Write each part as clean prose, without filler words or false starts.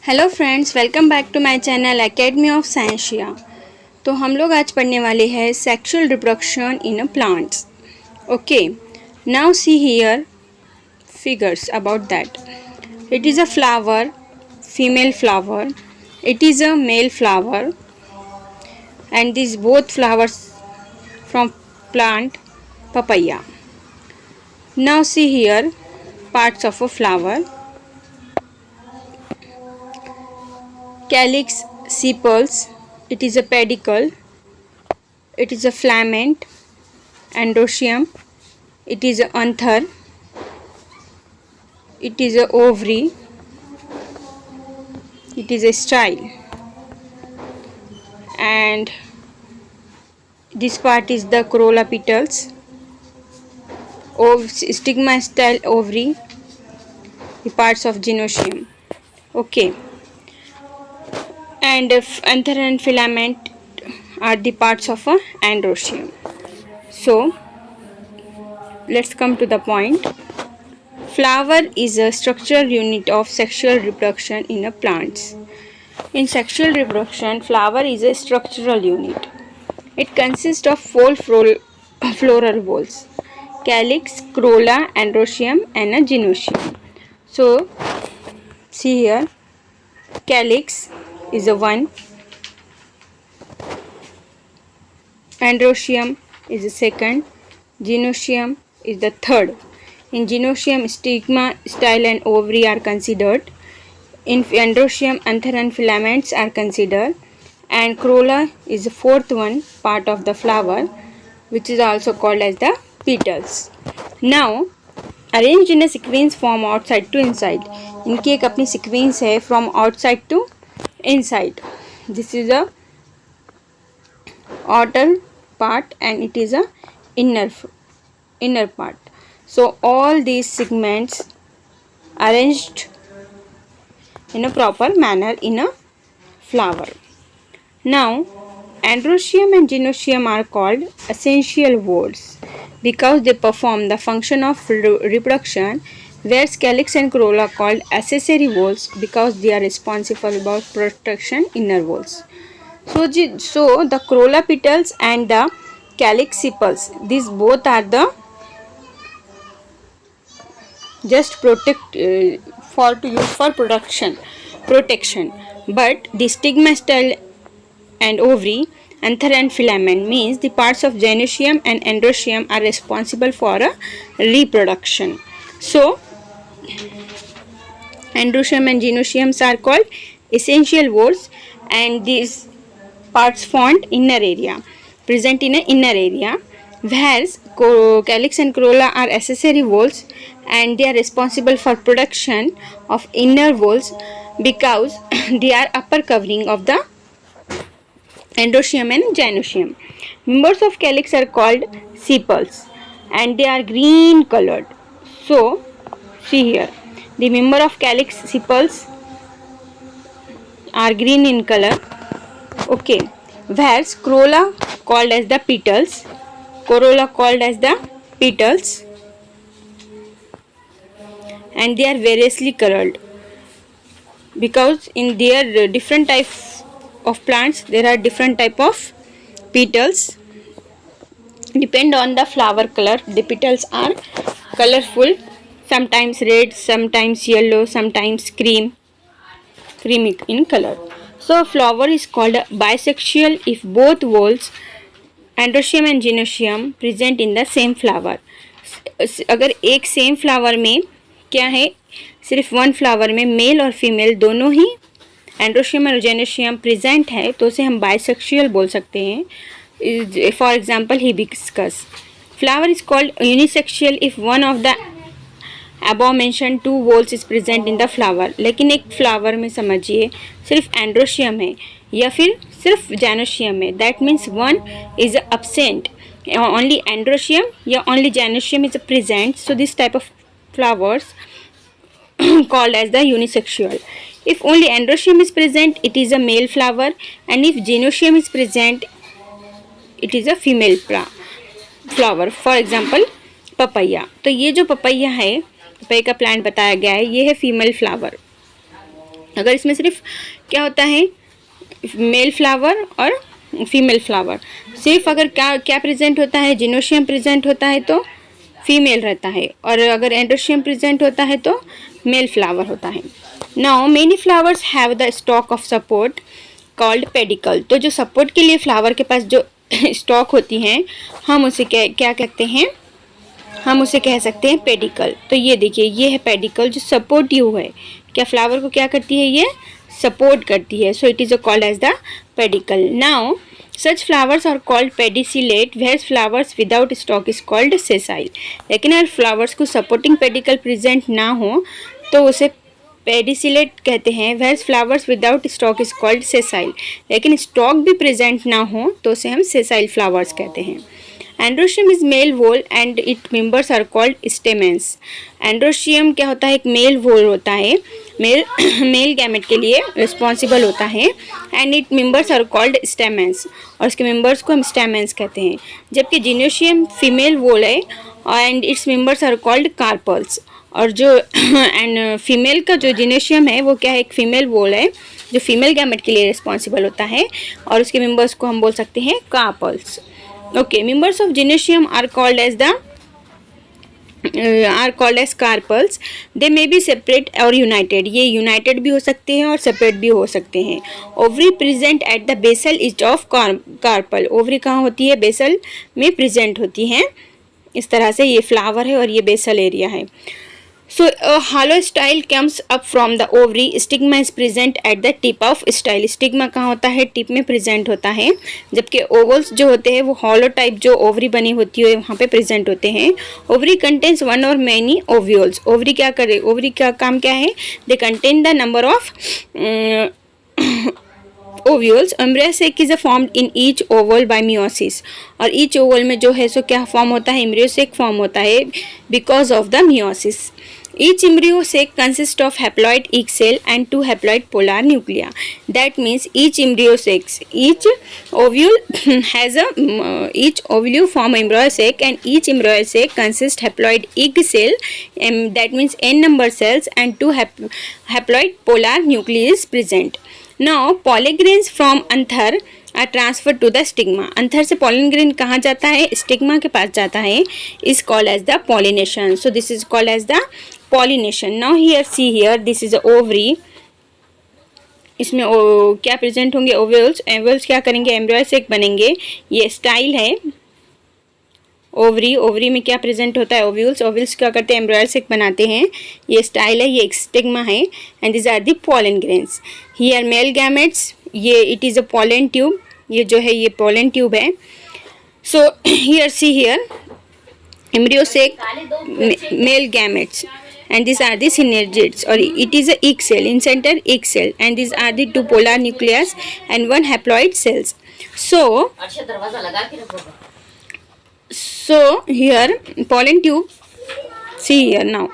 Hello friends, welcome back to my channel academy of Scientia. तो हम लोग आज पढ़ने वाले हैं sexual reproduction in a plants. Okay, now see here figures about that. It is a flower, female flower. It is a male flower, and these both flowers from plant papaya. Now see here parts of a flower: calyx, sepals. It is a pedicel. It is a filament. Androecium. It is a anther. It is a ovary. It is a style, and this part is the corolla petals. Stigma style ovary, the parts of gynoecium. Okay, and anther and filament are the parts of a androecium. So let's come to the point. Flower is a structural unit of sexual reproduction in a plants. In sexual reproduction, flower is a structural unit. It consists of four floral whorls: calyx, corolla, androecium, and a gynoecium. So see here, calyx is a one, androecium is the second, gynoecium is the third. In gynoecium, stigma, style, and ovary are considered. In androecium, anther and filaments are considered, and corolla is the fourth one, part of the flower, which is also called as the petals. Now arranged in a sequence from outside to inside. इनकी एक अपनी sequence है from outside to inside. This is a outer part and it is a inner part. So all these segments arranged in a proper manner in a flower. Now androecium and gynoecium are called essential whorls because they perform the function of reproduction, whereas calyx and corolla are called accessory whorls because they are responsible for protection inner whorls. So the corolla petals and the calyx sepals, these both are the just for to use for protection. But the stigma, style, and ovary, anther and filament means the parts of gynoecium and androecium are responsible for a reproduction. So androecium and gynoecium are called essential whorls, and these parts found present in an inner area, whereas calyx and corolla are accessory whorls and they are responsible for production of inner whorls because they are upper covering of the androecium and gynoecium. Members of calyx are called sepals and they are green colored. So see here, the member of calyx sepals are green in color. Okay, whereas corolla called as the petals, and they are variously colored because in their different types of plants there are different type of petals. Depend on the flower color, the petals are colorful, sometimes red, sometimes yellow, sometimes creamy in color. So flower is called bisexual if both whorls androecium and gynoecium present in the same flower. अगर एक same flower में क्या है, सिर्फ one flower में mail और female दोनों ही androecium और जेनोशियम प्रेजेंट है तो उसे हम बाइसेक्सुअल बोल सकते हैं. For example hibiscus flower is called unisexual if one of the above mentioned two whorls is present in the flower. लेकिन एक फ्लावर में समझिए सिर्फ एंड्रोशियम है या फिर सिर्फ जेनोशियम है, that means one is absent, only androecium या only gynoecium is present. So this type of flowers called as the unisexual. If only androecium is present, it is a male flower, and if gynoecium is present, it is a female flower. For example papaya. तो ये जो papaya है, papaya का plant बताया गया है, ये है फीमेल फ्लावर. अगर इसमें सिर्फ क्या होता है, मेल फ्लावर और फीमेल फ्लावर, सिर्फ अगर क्या क्या प्रेजेंट होता है, जिनोशियम प्रेजेंट होता है तो फीमेल रहता है, और अगर एंड्रोशियम प्रेजेंट होता है तो मेल फ्लावर होता है। Now many flowers have the stock of support called pedicle. तो जो सपोर्ट के लिए फ्लावर के पास जो स्टॉक होती हैं, हम उसे क्या कहते हैं, हम उसे कह सकते हैं पेडिकल। तो ये देखिए, ये है पेडिकल जो सपोर्टिव है, क्या फ्लावर को क्या करती है, ये सपोर्ट करती है। So it is called as the pedicel. Now such flowers are called pedicellate, where flowers without stalk is called sessile. लेकिन अगर फ्लावर्स को सपोर्टिंग पेडिकल प्रेजेंट ना हो तो उसे पेडिसिलेट कहते हैं। Where flowers without stalk is called sessile. लेकिन स्टॉक भी प्रेजेंट ना हो तो उसे हम सेसाइल फ्लावर्स कहते हैं। Androecium is male whorl and it members are called stamens. Androecium क्या होता है, एक मेल वोल होता है, मेल गैमेट के लिए रिस्पॉन्सिबल होता है, and it members are called stamens, और इसके मेंबर्स को हम स्टेमेंस कहते हैं। जबकि जिनोशियम फीमेल वोल है and its members are called carpels. और जो एंड फीमेल का जो जिनोशियम है वो क्या है, एक फीमेल वोल है जो फीमेल गैमेट के लिए रिस्पॉन्सिबल होता है, और उसके मेंबर्स को हम बोल सकते हैं carpals. Okay, members of gynoecium are called as carpels. They may be separate or united. ये united भी हो सकते हैं और separate भी हो सकते हैं। Ovary present at the basal edge of carpel. Ovary कहाँ होती है, basal में present होती हैं। इस तरह से ये flower है और ये basal area है। So a hollow style comes up from the ovary. Stigma is present at the tip of style. Stigma कहाँ होता है, टिप में प्रेजेंट होता है, जबकि ओवल्स जो होते हैं वो हॉलो टाइप जो ओवरी बनी होती है वहाँ पे प्रेजेंट होते हैं। ओवरी कंटेन्स वन और मैनी ओव्यूल्स। ओवरी क्या करे, ओवरी का काम क्या है, they contain the number of ovules. Embryo sac is formed in each Oval bye meiosis. और ईच ओवल में जो है सो क्या फॉर्म होता है, एम्ब्रियोसेक फॉर्म होता है because of the meiosis. Each embryo sac consists of haploid egg cell and 2 haploid polar nuclei. That means each embryo sac, each ovule has a each ovule form embryo sac, and each embryo sac consists haploid egg cell. That means n number cells and 2 haploid polar nuclei is present. Now pollen grains from anther are transferred to the stigma. अंथर से pollen grain कहाँ जाता है, stigma के पास जाता है, is called as the pollination. So this is called as the pollination. Now here see here, this is a ovary. इसमें क्या present होंगे, ओव्यूल्स। ओव्यूल्स क्या करेंगे, एम्ब्रियोसेक बनेंगे। ये स्टाइल है ओवरी, ओवरी में क्या प्रेजेंट होता है, ओव्यूल्स। ओव्यूल्स क्या करते हैं, एम्ब्रियोसेक बनाते हैं। ये स्टाइल है, ये स्टिग्मा है, and this are the pollen grains. Here male gametes, ये it is a pollen tube, ये जो है ये pollen ट्यूब है। So here see here embryo sac male gametes, and these are the synergids, or it is a egg cell, in center egg cell, and these are the 2 polar nucleus and 1 haploid cells. So here pollen tube, see here now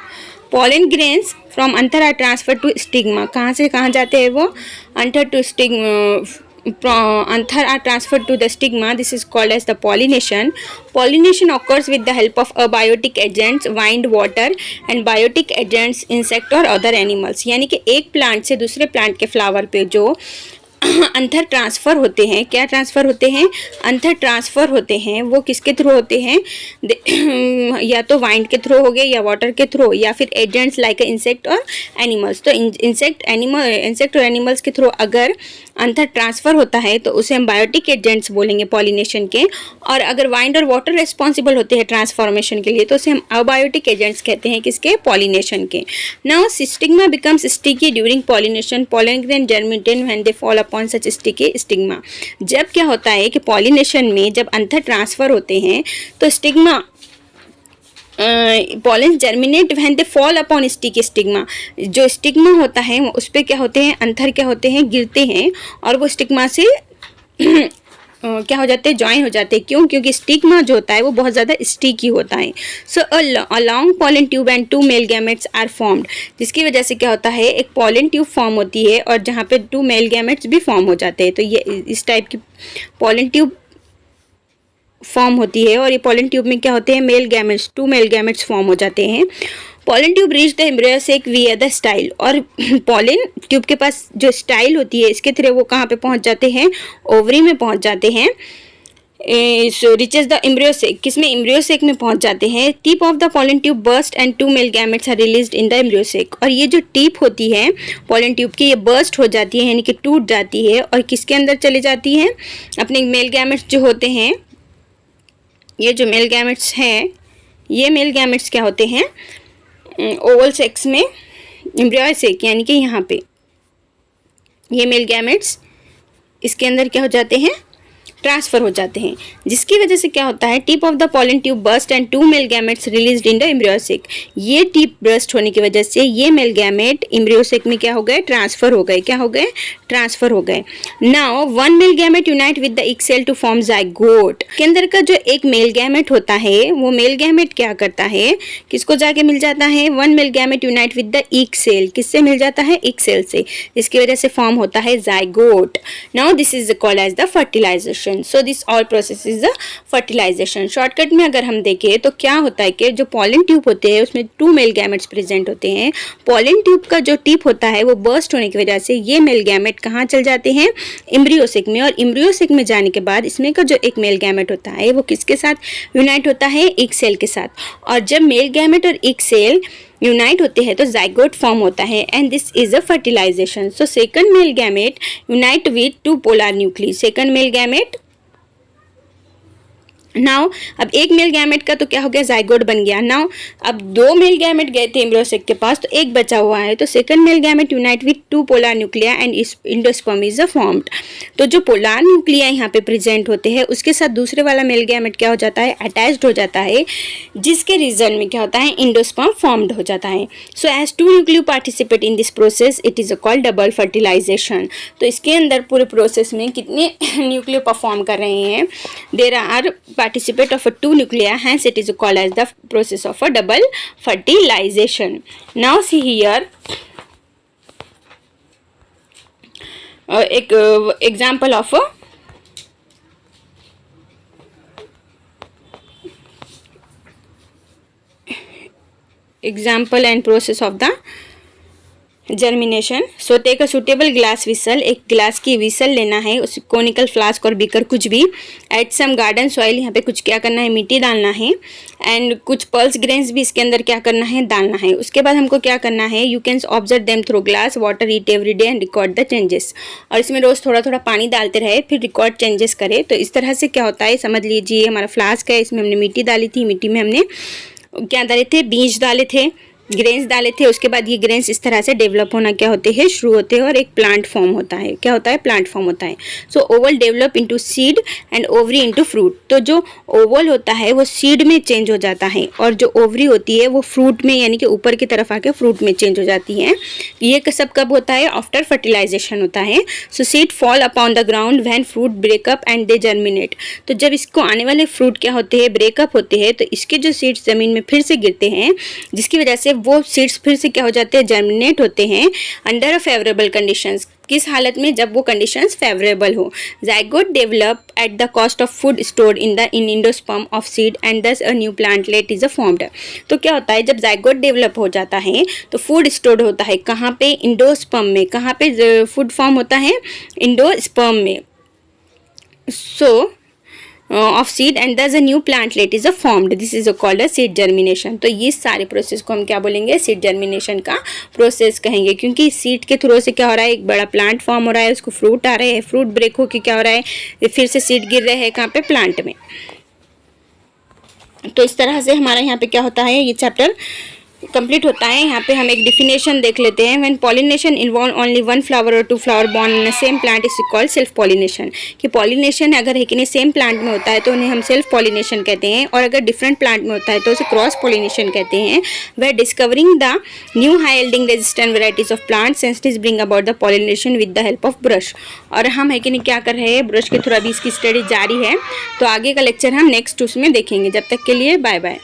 pollen grains from anther are transferred to stigma. कहाँ से कहाँ जाते हैं वो, anther to stigma, anther are transferred to the stigma. This is called as the pollination. Pollination occurs with the help of abiotic agents, wind, water, and biotic agents, insect और other animals. यानी कि एक plant से दूसरे plant के flower पे जो अंथर transfer होते हैं, क्या ट्रांसफ़र होते हैं, अंथर ट्रांसफ़र होते हैं, वो किसके थ्रू होते हैं, या तो वाइंड के थ्रू हो गए, या वाटर के थ्रू, या फिर एजेंट्स लाइक इंसेक्ट और एनिमल्स। तो इंसेक्ट और एनिमल्स के थ्रू अगर अंथर ट्रांसफ़र होता है तो उसे हम बायोटिक एजेंट्स बोलेंगे पॉलिनेशन के, और अगर वाइंड और वाटर रिस्पॉन्सिबल होते हैं ट्रांसफॉर्मेशन के लिए तो उसे हम अबायोटिक एजेंट्स कहते हैं, किसके, पॉलिनेशन के। Now stigma becomes sticky during pollination, pollen grain germinate when they fall upon such sticky stigma. जब क्या होता है कि पॉलिनेशन में जब अंथर ट्रांसफ़र होते हैं तो stigma pollen germinate when they fall upon sticky stigma, जो स्टिग्मा होता है उस पर क्या होते हैं, अंथर क्या होते हैं, गिरते हैं, और वो स्टिग्मा से क्या हो जाते हैं, ज्वाइन हो जाते हैं। क्यों, क्योंकि स्टिग्मा जो होता है वो बहुत ज़्यादा स्टिकी होता है। So a long pollen tube and 2 male gametes are formed, जिसकी वजह से क्या होता है, एक पॉलन ट्यूब फॉर्म होती है और जहाँ पे 2 मेल गैमेट्स भी फॉर्म हो जाते हैं। तो ये इस टाइप की पॉलन ट्यूब फॉर्म होती है, और ये पॉलन ट्यूब में क्या होते हैं, male gametes, 2 male gametes form हो जाते हैं। Pollen tube reach the embryo सेक विया द स्टाइल, और पॉलन ट्यूब के पास जो स्टाइल होती है इसके थ्रू वो कहाँ पे पहुंच जाते हैं, ओवरी में पहुंच जाते हैं। रिचेज द एम्ब्रियो सेक, किसमें, एम्ब्रियो सेक में पहुंच जाते हैं। Tip of the pollen tube burst and 2 male gametes are released in the embryo sac, और ये जो टिप होती है पॉलन ट्यूब की ये बर्स्ट हो जाती है यानी कि टूट जाती है और किसके अंदर चली जाती है, अपने मेल गैमेट्स जो होते हैं, ये जो मेल गैमेट्स हैं ये मेल गैमेट्स क्या होते हैं, ओवल सेक्स में एम्ब्रियो सेक यानी कि यहाँ पे ये मेल गैमेट्स इसके अंदर क्या हो जाते हैं, ट्रांसफर हो जाते हैं, जिसकी वजह से क्या होता है, tip of the pollen tube burst and 2 male gametes released in the embryo सेक। ये टिप बर्स्ट होने की वजह से ये मेल गैमेट एम्ब्रियो सेक में क्या हो गए, ट्रांसफर हो गए, क्या हो गए, ट्रांसफर हो गए। Now 1 male gamete unite with the egg cell to form zygote, के अंदर का जो एक मेल गैमेट होता है वो मेल गैमेट क्या करता है, किसको जाके मिल जाता है, 1 male gamete unite with the egg cell, किससे मिल जाता है, एग सेल से, जिसकी वजह से फॉर्म होता है zygote. Now this is called as the fertilisation. So this all process is the fertilisation. Shortcut में अगर हम देखें तो क्या होता है कि जो पॉलन ट्यूब होते हैं उसमें 2 मेल गैमेट्स प्रेजेंट होते हैं। पॉलन ट्यूब का जो टिप होता है वो बर्स्ट होने की वजह से ये मेल गैमेट कहाँ चल जाते हैं, एम्ब्रियो सेक में, और एम्ब्रियो सेक में जाने के बाद इसमें का जो एक मेल गैमेट होता है वो किसके साथ यूनाइट होता है, एग सेल के साथ, और जब मेल गैमेट और एग सेल यूनाइट होते हैं तो जाइगोट फॉर्म होता है and this is a fertilisation. So second male gamete unite with 2 polar nuclei, second male gamete. Now अब एक मेल गैमेट का तो क्या हो गया, जाइगोट बन गया। नाउ अब 2 मेल गैमेट गए थे एम्ब्रियो सेक के पास तो एक बचा हुआ है, तो second male gamete unite with 2 polar nuclei and endosperm is formed. तो जो पोलर न्यूक्लिया यहाँ पे प्रेजेंट होते हैं उसके साथ दूसरे वाला मेल गैमेट क्या हो जाता है, अटैच्ड हो जाता है, जिसके रीजन में क्या होता है, इंडोस्पर्म फॉर्म्ड हो जाता है। So as 2 nuclei participate in this process it is called double fertilisation. तो इसके अंदर पूरे प्रोसेस में कितने न्यूक्लियो परफॉर्म कर रहे हैं, there are participate of a 2 nuclei, hence it is called as the process of a double fertilization. Now see here एक example of a example and process of the germination. So take a suitable glass vessel, एक glass की vessel लेना है, उस conical flask और beaker कुछ भी, add some garden soil, यहाँ पे कुछ क्या करना है, मिट्टी डालना है, एंड कुछ पल्स ग्रेन्स भी इसके अंदर क्या करना है, डालना है। उसके बाद हमको क्या करना है, you can observe them through glass water it every day and record the changes, और इसमें रोज़ थोड़ा थोड़ा पानी डालते रहे फिर रिकॉर्ड चेंजेस करे। तो इस तरह से क्या होता है, समझ लीजिए हमारा फ्लास्क है, इसमें हमने मिट्टी डाली थी, मिट्टी में हमने क्या डाले थे, बीज डाले थे, ग्रेन्स डाले थे, उसके बाद ये ग्रेन्स इस तरह से डेवलप होना क्या होते हैं, शुरू होते हैं और एक प्लांट फॉर्म होता है, क्या होता है, प्लांट फॉर्म होता है। So ovule develop into seed and ovary into fruit. तो जो ओवल होता है वो सीड में चेंज हो जाता है और जो ओवरी होती है वो फ्रूट में यानी कि ऊपर की तरफ आके फ्रूट में चेंज हो जाती है। ये सब कब होता है, आफ्टर फर्टिलाइजेशन होता है। सो seed fall upon the ground when fruit breakup and they germinate. तो जब इसको आने वाले फ्रूट क्या होते हैं, ब्रेकअप होते हैं, तो इसके जो सीड्स ज़मीन में फिर से गिरते हैं, जिसकी वजह से वो सीड्स फिर से क्या हो जाते हैं, जर्मिनेट होते हैं अंडर अ फेवरेबल कंडीशंस। किस हालत में, जब वो कंडीशंस फेवरेबल हो। Zygote develop at the cost of food stored in endosperm of seed and thus a new plantlet is a formed. तो क्या होता है, जब जाइगोट डेवलप हो जाता है तो फूड स्टोर्ड होता है कहाँ पे, इंडोस्पर्म में। कहाँ पे फूड फॉर्म होता है, इंडोस्पर्म में। सो of seed and thus a new plantlet is a formed, this is called a seed germination. तो ये सारे प्रोसेस को हम क्या बोलेंगे, सीड जर्मिनेशन का प्रोसेस कहेंगे, क्योंकि सीड के थ्रू से क्या हो रहा है, एक बड़ा प्लांट फॉर्म हो रहा है, उसको फ्रूट आ रहे हैं, फ्रूट ब्रेक होकर क्या हो रहा है, फिर से सीड गिर रहे हैं कहाँ पे, प्लांट में। तो इस तरह से हमारा यहाँ पे क्या होता है, ये चैप्टर कंप्लीट होता है। यहाँ पे हम एक डिफिनेशन देख लेते हैं। When pollination involve only 1 flower और 2 flower born in same plant is called self pollination. कि पॉलिनेशन अगर है कि नहीं सेम प्लांट में होता है तो उन्हें हम सेल्फ पॉलिनेशन कहते हैं, और अगर डिफरेंट प्लांट में होता है तो उसे क्रॉस पॉलिनेशन कहते हैं। Way discovering the new high yielding resistant varieties of plant scientist bring about the pollination with the help of brush. और हम है कि नहीं क्या कर रहे हैं, ब्रश के थ्रू अभी इसकी स्टडी जारी है। तो आगे का लेक्चर हम नेक्स्ट उसमें देखेंगे। जब तक के लिए बाय बाय।